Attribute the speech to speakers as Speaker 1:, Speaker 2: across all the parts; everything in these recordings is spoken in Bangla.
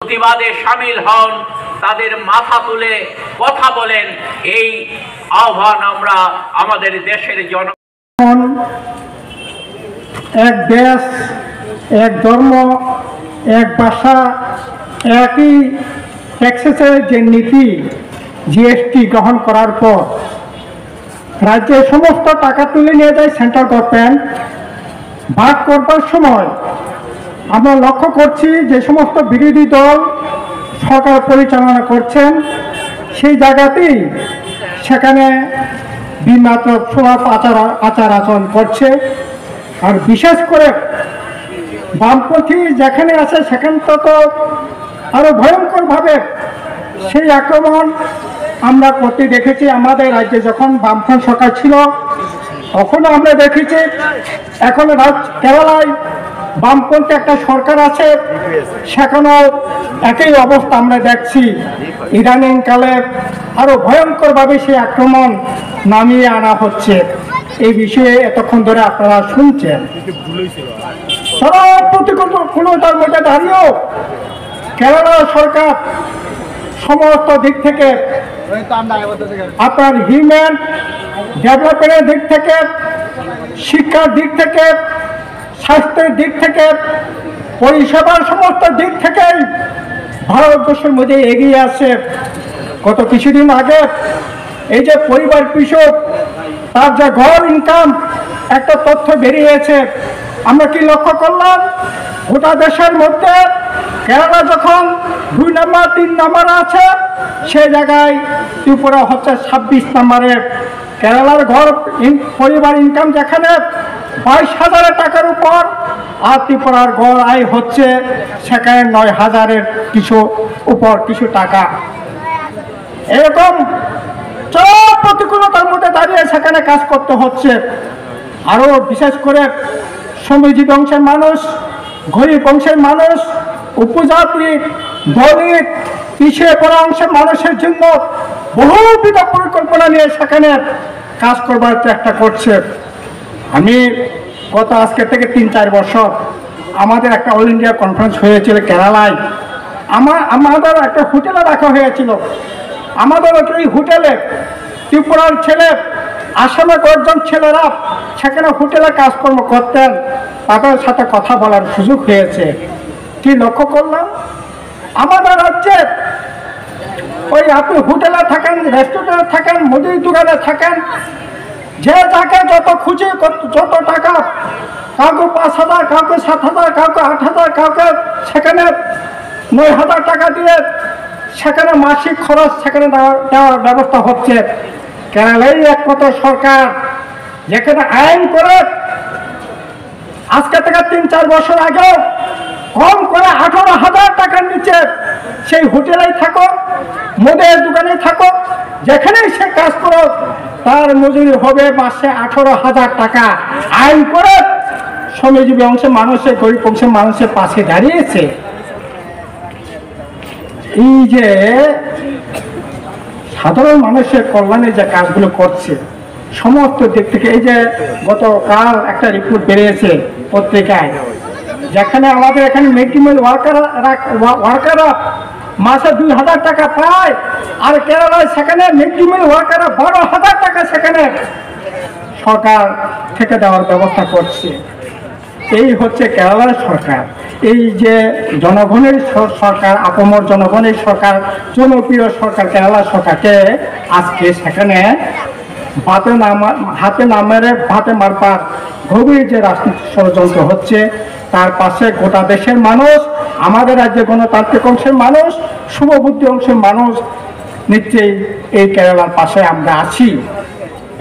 Speaker 1: প্রতিবাদে সামিল হন, তাদের মাথা তুলে কথা বলেন, এই আহ্বান আমরা আমাদের দেশের
Speaker 2: জনগণ। এক দেশ, এক ধর্ম, এক ভাষা, একই ট্যাক্সেসের যে নীতি জিএসটি গ্রহণ করার পর রাজ্যের সমস্ত টাকা তুলে নিয়ে যায় সেন্ট্রাল গভর্নমেন্ট। ভাগ করবার সময় আমরা লক্ষ্য করছি যে সমস্ত বিরোধী দল সরকার পরিচালনা করছেন সেই জায়গাতেই সেখানে বিমাত্রক স্বভাব আচার আচরণ করছে। আর বিশেষ করে বামপন্থী যেখানে আছে সেখান তো আরো ভয়ঙ্করভাবে সেই আক্রমণ আমরা করতে দেখেছি। আমাদের রাজ্যে যখন বামফ্রন্ট সরকার ছিল তখনও আমরা দেখেছি, এখন কেরালায় বামপন্থী একটা সরকার আছে, সেখানেও একই অবস্থা আমরা দেখছি। ইদানিং কালে আরো ভয়ঙ্করভাবে সেই আক্রমণ নামিয়ে আনা হচ্ছে। এই বিষয়ে এতক্ষণ ধরে আপনারা শুনছেন। সব প্রতিকূলতার মধ্যে দাঁড়িয়েও কেরালা সরকার সমস্ত দিক থেকে, আপনার হিউম্যান ডেভেলপমেন্টের দিক থেকে, শিক্ষার দিক থেকে, স্বাস্থ্যের দিক থেকে, পরিষেবার সমস্ত দিক থেকেই ভারতবর্ষের মধ্যে এগিয়ে আছে। গত কিছুদিন আগে এই যে পরিবার পিছু তার যে গড় ইনকাম একটা তথ্য বেরিয়েছে, আমরা কি লক্ষ্য করলাম? গোটা দেশের মধ্যে কেরালা যখন 2 নম্বর 3 নম্বর আছে, সে জায়গায় ত্রিপুরা হচ্ছে 26 নম্বরে। কেরালার গড় পরিবার ইনকাম যেখানে 22,000 টাকার উপর, আর ত্রিপুরার গড় আয় হচ্ছে সেখানে 9,000-এর কিছু টাকা। এরকম সব প্রতিকূলতার মধ্যে দাঁড়িয়ে সেখানে কাজ করতে হচ্ছে। আরও বিশেষ করে শ্রমজীবী অংশের মানুষ, গরিব অংশের মানুষ, উপজাতি, দলিত, পিছিয়ে পড়া অংশের মানুষের জন্য বহুবিধ পরিকল্পনা নিয়ে সেখানে কাজ করবার চেষ্টা করছে। আমি গত আজকে থেকে 3-4 বছর আমাদের একটা অল ইন্ডিয়া কনফারেন্স হয়েছিল কেরালায়। আমাদের একটা হোটেলে রাখা হয়েছিল। আমাদের ওই হোটেলে ত্রিপুরার ছেলে, আসামে কয়েকজন ছেলেরা সেখানে হোটেলে কাজকর্ম করতেন, তাদের সাথে কথা বলার সুযোগ হয়েছে। কি লক্ষ্য করলাম? আমাদের রাজ্যে ওই আপনি হোটেলে থাকেন, রেস্টুরেন্টে থাকেন, মুদির দোকানে থাকেন, যে যাকে যত খুশি যত টাকা, কাউকে 5,000, কাউকে 7,000, কাউকে 8,000, কাউকে সেখানে 9,000 টাকা দিয়ে সেখানে মাসিক খরচ সেখানে দেওয়ার ব্যবস্থা হচ্ছে। কেরালাই একমাত্র সরকার যেখানে আইন করে আজকে থেকে 3-4 বছর আগে কম করে 18,000 টাকার নিচে সেই হোটেলেই থাকো, মুদির দোকানে থাকো, যেখানেই সে কাজ করো তার মজুরি হবে মাসে 18,000 টাকা। আইন করে শ্রমজীবী অংশের মানুষের, গরিব অংশের মানুষের পাশে দাঁড়িয়েছে। এই যে সাধারণ মানুষের কল্যাণে যে কাজগুলো করছে সমস্ত দিক থেকে, এই যে গতকাল একটা রিপোর্ট বেরিয়েছে পত্রিকায়, যেখানে আমাদের এখানে মিড ডে মিল ওয়ার্কাররা মাসে 2,000 টাকা পায়, আর কেরালায় সেখানে মিড ডে মিল ওয়ার্কাররা 12,000 টাকা সেখানে সরকার থেকে দেওয়ার ব্যবস্থা করছে। এই হচ্ছে কেরালার সরকার। এই যে জনগণের সরকার, আপামর জনগণের সরকার, জনপ্রিয় সরকার কেরালা সরকারকে আজকে সেখানে হাতে মারবার গভীর যে রাজনীতি ষড়যন্ত্র হচ্ছে, তার পাশে গোটা দেশের মানুষ, আমাদের রাজ্যে গণতান্ত্রিক অংশের মানুষ, শুভবুদ্ধি অংশের মানুষ নিশ্চয়ই এই কেরালার পাশে আমরা আছি।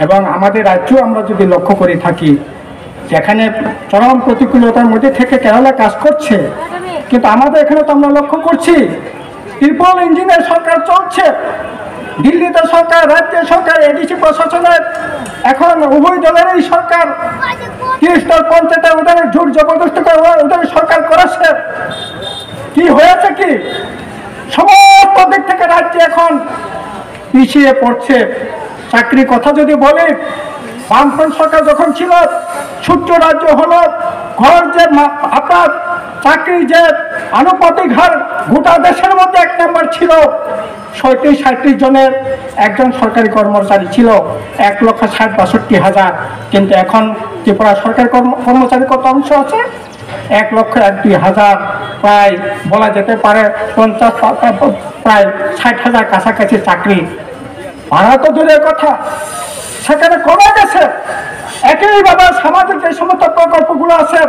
Speaker 2: এবং আমাদের রাজ্য আমরা যদি লক্ষ্য করে থাকি, যেখানে চরম প্রতিকূলতার মধ্যে থেকে কেরালা কাজ করছে, কিন্তু আমাদের এখানে তো আমরা লক্ষ্য করছি ট্রিপল ইঞ্জিনের সরকার চলছে। দিল্লিতে সরকার, রাজ্য সরকার, এডিসি প্রশাসনের এখন উভয় দলেরই সরকার। 30 দল পঞ্চায়েতে ওদের জোর জবরদস্তি করে ওদের সরকার করেছে। কি হয়েছে? কি সমস্ত দিক থেকে রাজ্য এখন পিছিয়ে পড়ছে। চাকরির কথা যদি বলি, বামফ্রন্ট সরকার যখন ছিল, ছোট্ট রাজ্য হলো, ঘর যে আপনার চাকরি যে আনুপাতিক হার গোটা দেশের মধ্যে 1 নম্বর ছিল, 37-38 জনের একজন সরকারি কর্মচারী ছিল, 1,60,62,000। কিন্তু এখন ত্রিপুরা সরকারি কর্মচারী কত অংশ আছে? 1,02,000, প্রায় বলা যেতে পারে 50, প্রায় 60,000 কাছাকাছি চাকরি। ভাড়া তো দূরের কথা, সেখানে কমে গেছে। একইভাবে সামাজিক যে সমস্ত প্রকল্পগুলো আছে,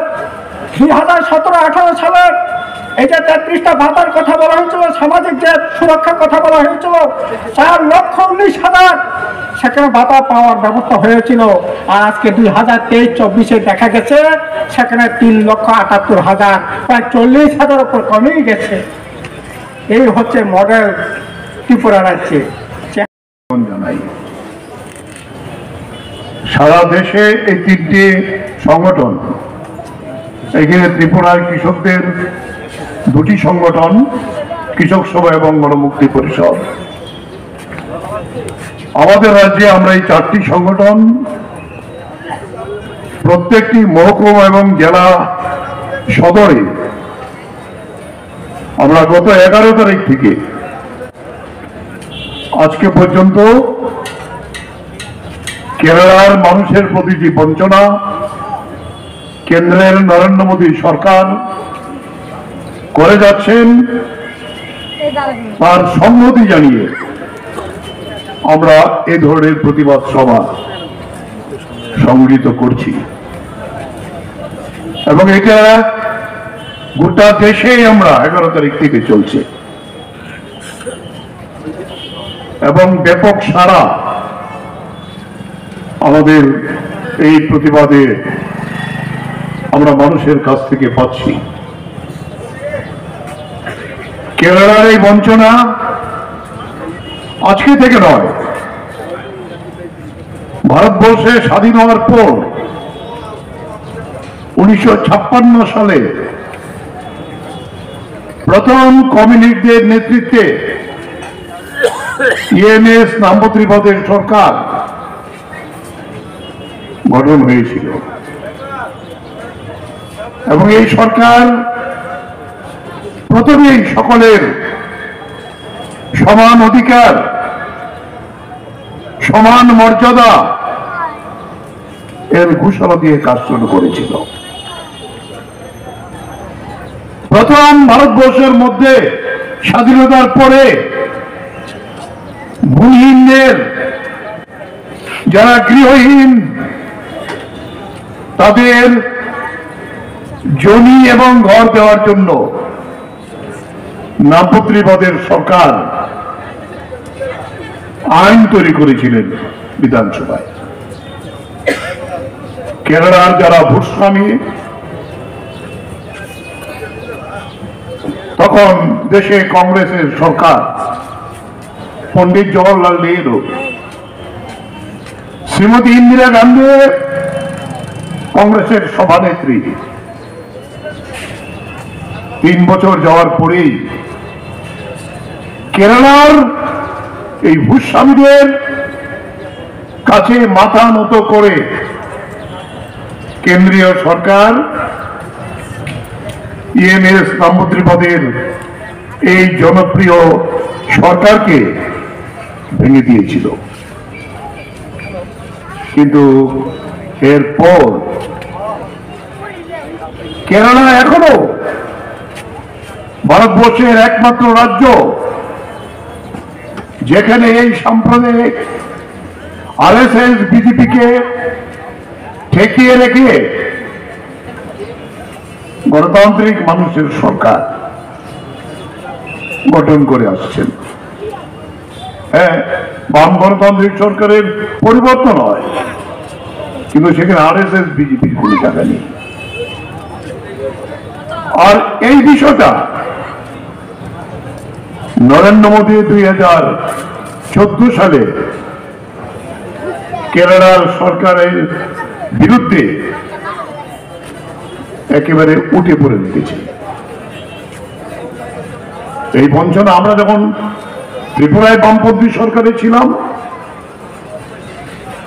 Speaker 2: 2017-18 সালের এই যে 33টা ভাতার কথা বলা হয়েছিল, সামাজিক যে সুরক্ষার কথা বলা হয়েছিল, 4,19,000 সেখানে ভাতা পাওয়ার ব্যবস্থা হয়েছিল। আর আজকে 2023-24-এ দেখা গেছে সেখানে 3,78,000, প্রায় 40,000 উপর কমেই গেছে। এই হচ্ছে মডেল ত্রিপুরা রাজ্যে।
Speaker 3: সারা দেশে এই 3টি সংগঠন, এখানে ত্রিপুরার কৃষকদের 2টি সংগঠন, কৃষক সভা এবং গণমুক্তি পরিষদ। আমাদের রাজ্যে আমরা এই 4টি সংগঠন প্রত্যেকটি মহকুমা এবং জেলা সদরে আমরা গত 11 তারিখ থেকে আজকে পর্যন্ত কেরালার মানুষের প্রতি যে বঞ্চনা কেন্দ্রের নরেন্দ্র মোদী সরকার করে যাচ্ছেন তার সম্মতি জানিয়ে আমরা এ ধরনের প্রতিবাদ সভা সংগঠিত করছি এবং এটা গোটা দেশেই আমরা 11 তারিখ থেকে চলছে এবং ব্যাপক সাড়া আমাদের এই প্রতিবাদে আমরা মানুষের কাছ থেকে পাচ্ছি। কেরালার এই বঞ্চনা আজকে থেকে নয়, ভারতবর্ষে স্বাধীন হওয়ার পর 1956 সালে প্রথম কমিউনিস্টদের নেতৃত্বে ইএমএস নাম্বত্রিপদের সরকার গঠন হয়েছিল এবং এই সরকার প্রথমেই সকলের সমান অধিকার, সমান মর্যাদা এর ঘোষণা দিয়ে কাজ শুরু করেছিল। প্রথম ভারতবর্ষের মধ্যে স্বাধীনতার পরে ভূমিহীনদের, যারা গৃহহীন, তাদের জমি এবং ঘর দেওয়ার জন্য নামপত্রীপদের সরকার আইন তৈরি করেছিলেন বিধানসভায়। কেরালার যারা ভূস্বামী, তখন দেশে কংগ্রেসের সরকার, পণ্ডিত জওহরলাল নেহরু, শ্রীমতী ইন্দিরা গান্ধী কংগ্রেসের সভানেত্রী, 3 বছর যাওয়ার পরেই কেরালার এই ভূস্বামীদের কাছে মাথা নত করে কেন্দ্রীয় সরকার ইএমএস নাম্বত্রিপদের এই জনপ্রিয় সরকারকে ভেঙে দিয়েছিল। কিন্তু এরপর কেরালা এখনো ভারতবর্ষের একমাত্র রাজ্য যেখানে এই সাম্প্রদায়িক আরএসএস বিজেপিকে ঠেকিয়ে রেখে গণতান্ত্রিক মানুষের সরকার গঠন করে আসছেন। হ্যাঁ, বাম গণতান্ত্রিক সরকারের পরিবর্তন হয়, কিন্তু সেখানে আরএসএস বিজেপির কোনো জায়গা নেই। আর এই বিষয়টা নরেন্দ্র মোদী 2014 সালে কেরালার সরকারের বিরুদ্ধে একেবারে উঠে পড়ে লেগেছে। এই বঞ্চনা আমরা যখন ত্রিপুরায় বামপন্থী সরকারে ছিলাম,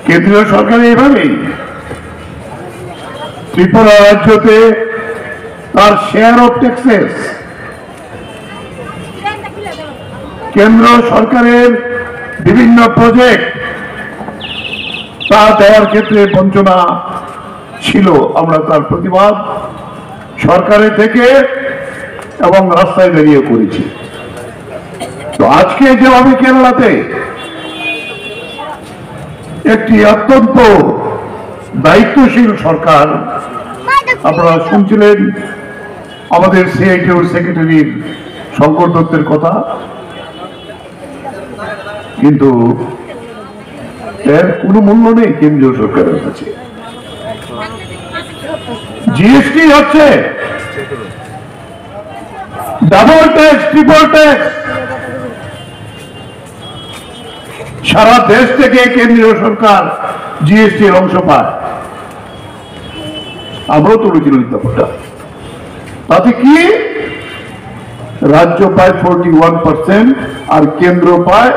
Speaker 3: কেন্দ্রীয় সরকারে এভাবেই ত্রিপুরা তার শেয়ার অফ ট্যাক্সেস কেন্দ্র সরকারের বিভিন্ন প্রজেক্ট তা দেওয়ার ক্ষেত্রে বঞ্চনা ছিল। আমরা তার প্রতিবাদ সরকারের থেকে এবং রাস্তায় দাঁড়িয়ে করেছি। তো আজকে যেভাবে কেরালাতে একটি অত্যন্ত দায়িত্বশীল সরকার, আপনারা শুনছিলেন আমাদের সিআইটিউর সেক্রেটারির শঙ্কর দত্তের কথা, কিন্তু এর কোনো মূল্য নেই কেন্দ্রীয় সরকারের কাছে। জিএসটি হচ্ছে ডাবল ট্যাক্স, ট্রিপল ট্যাক্স। সারা দেশ থেকে কেন্দ্রীয় সরকার জিএসটির অংশ পায়। আমরাও তুলেছিলাম ব্যাপারটা। তাতে কি রাজ্য পায় 41% আর কেন্দ্র পায়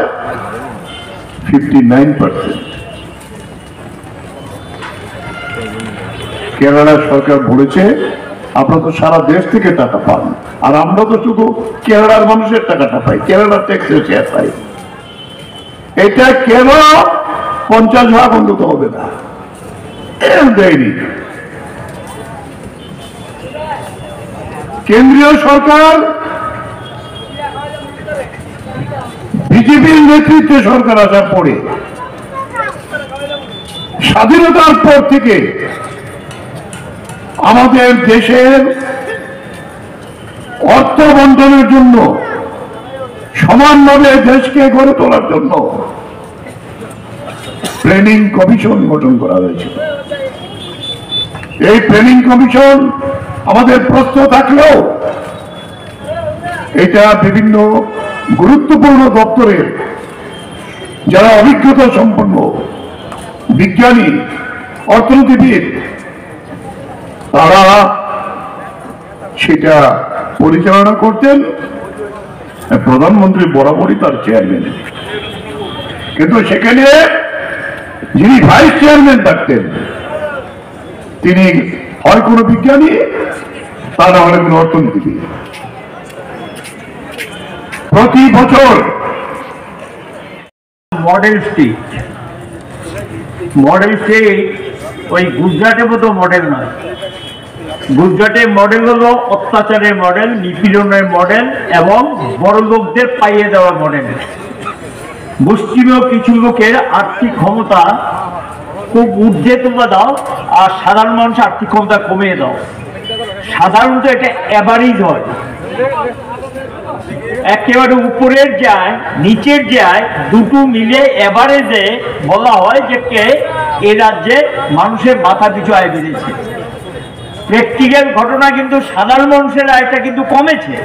Speaker 3: 59%। কেরালা সরকার বলেছে আপনারা তো সারা দেশ থেকে টাকা পান, আর আমরা তো শুধু কেরালার মানুষের টাকাটা পাই, কেরালার ট্যাক্সের শেয়ার পাই। এটা কেন 50 ভাগ অন্তত হবে না, দেয়নি। কেন্দ্রীয় সরকার বিজেপির নেতৃত্বে সরকার আসার পরে স্বাধীনতার পর থেকে আমাদের দেশের অর্থ বন্টনের জন্য, সমানভাবে দেশকে গড়ে তোলার জন্য প্ল্যানিং কমিশন গঠন করা হয়েছিল। এই প্ল্যানিং কমিশন আমাদের প্রশ্ন থাকলেও এটা বিভিন্ন গুরুত্বপূর্ণ দপ্তরের যারা অভিজ্ঞতা সম্পন্ন বিজ্ঞানী, অর্থনীতিবিদ, তারা সেটা পরিচালনা করতেন। প্রধানমন্ত্রী বরাবরই তার চেয়ারম্যান, কিন্তু সেখানে যিনি ভাইস চেয়ারম্যান থাকতেন তিনি হয় কোনো বিজ্ঞানী, তা না হলে কোনো অর্থনীতিবিদ। প্রতি বছর
Speaker 4: মডেল স্টেট ওই গুজরাটের মতো মডেল নয়। গুজরাটের মডেল হলো অত্যাচারের মডেল, নিপীড়নের মডেল এবং বড় লোকদের পাইয়ে দেওয়ার মডেল। মুসলিমীয় কিছু লোকের আর্থিক ক্ষমতা খুব ঊর্ধ্বে তোমরা দাও, আর সাধারণ মানুষ আর্থিক ক্ষমতা কমিয়ে দাও। সাধারণত এটা অ্যাভারেজ হয়, একেবারে উপরের যায় নিচের যায় দুটো মিলে এভারেজে বলা হয় যে কে এ রাজ্যে মানুষের মাথা পিছু আয় বেড়েছে। প্র্যাকটিক্যাল ঘটনা কিন্তু সাধারণ মানুষের আয়টা কিন্তু কমেছে।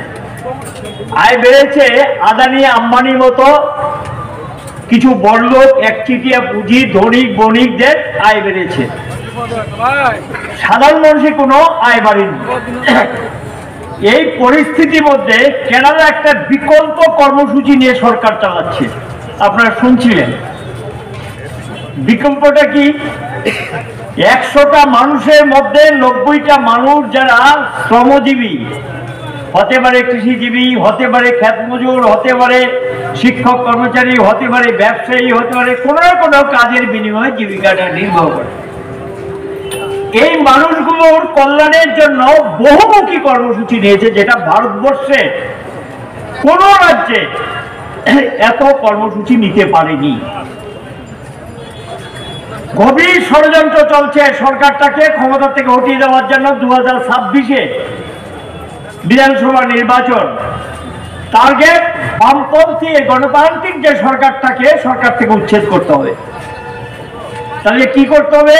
Speaker 4: আয় বেড়েছে আদানি আম্বানির মতো কিছু বড়লোক, একচিটিয়া পুঁজি, ধনিক বণিকদের আয় বেড়েছে, সাধারণ মানুষের কোনো আয় বাড়েনি। এই পরিস্থিতির মধ্যে কেরালা একটা বিকল্প কর্মসূচি নিয়ে সরকার চালাচ্ছে, আপনারা শুনছিলেন। বিকল্পটা কি? 100টা মানুষের মধ্যে 90টা মানুষ যারা শ্রমজীবী, হতে পারে কৃষিজীবী, হতে পারে ক্ষেত মজুর, হতে পারে শিক্ষক কর্মচারী, হতে পারে ব্যবসায়ী, হতে পারে কোনো না কোনো কাজের বিনিময়ে জীবিকাটা নির্ভর করে। এই মানুষগুলোর কল্যাণের জন্য বহুমুখী কর্মসূচি নিয়েছে, যেটা ভারতবর্ষে কোন রাজ্যে এত কর্মসূচি নিতে পারেনি। গভীর ষড়যন্ত্র চলছে সরকারটাকে ক্ষমতা থেকে হটিয়ে দেওয়ার জন্য। 2026-এ বিধানসভা নির্বাচন, টার্গেট বামপন্থী গণতান্ত্রিক যে সরকারটাকে সরকার থেকে উচ্ছেদ করতে হবে। তাহলে কি করতে হবে?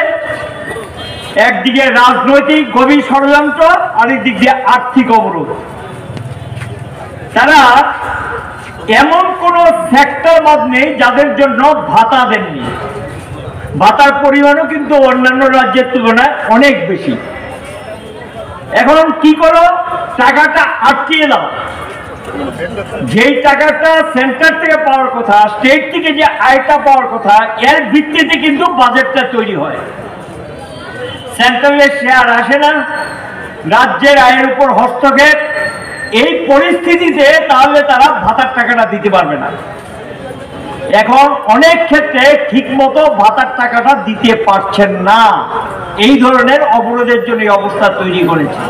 Speaker 4: একদিকে রাজনৈতিক গভীর ষড়যন্ত্র, আরেক দিক দিয়ে আর্থিক অবরোধ। তারা এমন কোন সেক্টর বাদ নেই যাদের জন্য ভাতা দেননি। ভাতার পরিমাণও কিন্তু অন্যান্য রাজ্যের তুলনায় অনেক বেশি। এখন কি করো? টাকাটা আটকিয়ে দাও। যেই টাকাটা সেন্টার থেকে পাওয়ার কথা, স্টেট থেকে যে আয়টা পাওয়ার কথা, এর ভিত্তিতে কিন্তু বাজেটটা তৈরি হয়। সেন্ট্রালের শেয়ার আসে না, রাজ্যের আয়ের উপর হস্তক্ষেপ, এই পরিস্থিতিতে তাহলে তারা ভাতার টাকাটা দিতে পারবে না। এখন অনেক ক্ষেত্রে ঠিক মতো ভাতার টাকাটা দিতে পারছেন না, এই ধরনের অবরোধের জন্য এই অবস্থা তৈরি করেছে।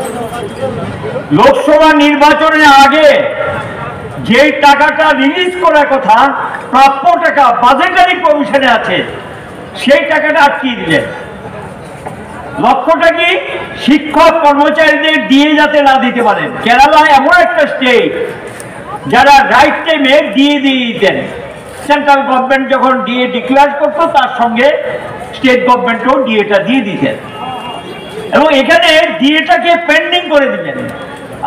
Speaker 4: লোকসভা নির্বাচনের আগে যে টাকাটা রিলিজ করার কথা, প্রাপ্য টাকা বাজেটারি কমিশনে আছে, সেই টাকাটা আটকিয়ে দিলেন। লক্ষ্যটা কি? শিক্ষক কর্মচারীদের দিয়ে যাতে না দিতে পারেন। কেরালা এমন একটা স্টেট যারা রাইট টাইমে দিয়ে দিতেন। সেন্ট্রাল গভর্নমেন্ট যখন ডিএ ডিক্লেয়ার করতো, তার সঙ্গে স্টেট গভর্নমেন্টও ডিএটা দিয়ে দিতেন, এবং এখানে ডিএটাকে পেন্ডিং করে দিলেন,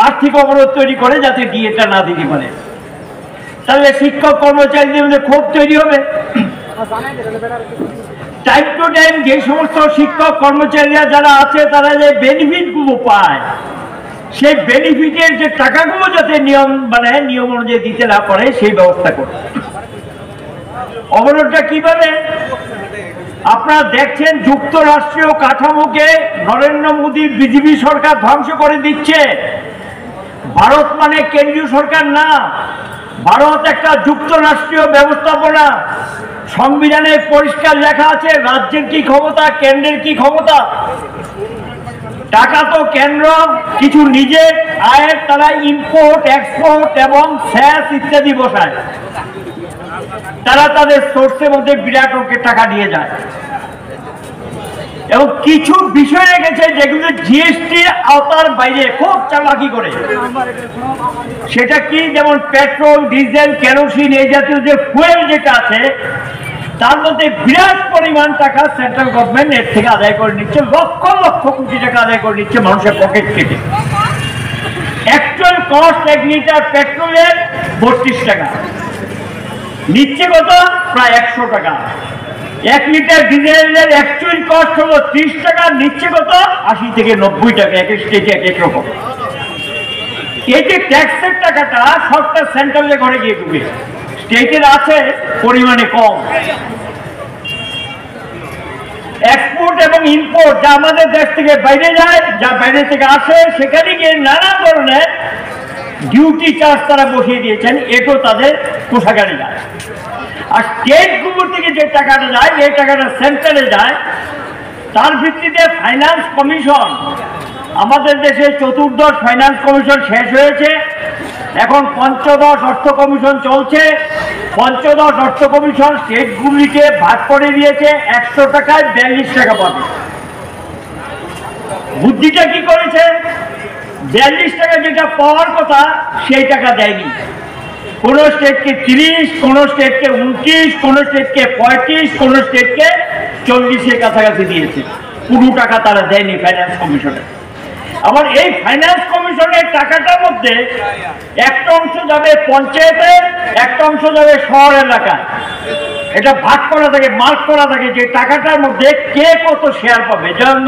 Speaker 4: আর্থিক অবরোধ তৈরি করে যাতে ডিএটা না দিতে পারে। তাহলে শিক্ষক কর্মচারীদের মধ্যে ক্ষোভ তৈরি হবে। টাইম টু টাইম যে সমস্ত শিক্ষক কর্মচারীরা যারা আছে তারা যে বেনিফিটগুলো পায়, সেই বেনিফিটের যে টাকাগুলো যাতে নিয়ম অনুযায়ী দিতে না পারে, সেই ব্যবস্থা করে। অবরোধটা কিভাবে? আপনারা দেখছেন যুক্তরাষ্ট্রীয় কাঠামোকে নরেন্দ্র মোদীর বিজেপি সরকার ধ্বংস করে দিচ্ছে। ভারত মানে কেন্দ্রীয় সরকার না, ভারত একটা যুক্তরাষ্ট্রীয় ব্যবস্থাপনা। সংবিধানে পরিষ্কার লেখা আছে রাজ্যের কি ক্ষমতা, কেন্দ্রের কি ক্ষমতা। টাকা তো কেন্দ্র কিছু নিজের আয়ের তারা ইম্পোর্ট এক্সপোর্ট এবং সেস ইত্যাদি বসায়, তারা তাদের সোর্সের মধ্যে বিরাট অঙ্কের টাকা নিয়ে যায়, এবং কিছু বিষয় রেখেছে যেগুলো জিএসটি আওতার বাইরে খুব চালাকি করে। সেটা কি? যেমন পেট্রোল, ডিজেল, কেরোসিন, এই জাতীয় যে ফুয়েল যেটা আছে, তার মধ্যে বিরাট পরিমাণ টাকা সেন্ট্রাল গভর্নমেন্ট এর থেকে আদায় করে নিচ্ছে, লক্ষ লক্ষ কোটি টাকা আদায় করে নিচ্ছে মানুষের পকেট থেকে। অ্যাকচুয়াল কস্ট 1 লিটার পেট্রোলের 32 টাকা, নিচ্ছে কত? প্রায় 100 টাকা। 1 লিটার ডিজেলের অ্যাকচুয়াল কস্ট হলো 30 টাকা, নিচ্ছে কত? 80 থেকে 90 টাকা। এক স্টেটে এক এক রকম। এই যে ট্যাক্সের টাকাটা সবটা সেন্ট্রালের ঘরে গিয়ে ঢুকে, স্টেটের আছে পরিমাণে কম। এক্সপোর্ট এবং ইম্পোর্ট যা আমাদের দেশ থেকে বাইরে যায়, যা বাইরে থেকে আসে, সেখানে গিয়ে নানা ধরনের ডিউটি চার্জ তারা বসিয়ে দিয়েছেন, এটাও তাদের কোষাগারে যায়। আর স্টেটগুলো থেকে যে টাকাটা যায়, এই টাকাটা সেন্ট্রালে যায়। তার ভিত্তিতে ফাইন্যান্স কমিশন, আমাদের দেশে চতুর্দশ ফাইন্যান্স কমিশন শেষ হয়েছে, এখন পঞ্চদশ অর্থ কমিশন চলছে। পঞ্চদশ অর্থ কমিশন স্টেটগুলিকে ভাগ করে দিয়েছে, 100 টাকায় 42 টাকা পাবে। বুদ্ধিটা কি করেছে? 42 টাকা যেটা পাওয়ার কথা সেই টাকা দেয়নি। কোন স্টেটকে 30, কোন স্টেটকে 29, কোন স্টেটকে 35, কোন স্টেটকে 40-এর কাছাকাছি দিয়েছে। পুরো টাকা তারা দেয়নি ফাইন্যান্স কমিশনে। আবার এই ফাইন্যান্স কমিশনের টাকাটার মধ্যে একটা অংশ যাবে পঞ্চায়েতে, একটা অংশ যাবে শহর এলাকায়। এটা ভাগ করা থাকে, মার্ক করা থাকে যে টাকাটার মধ্যে কে কত শেয়ার পাবে। যেমন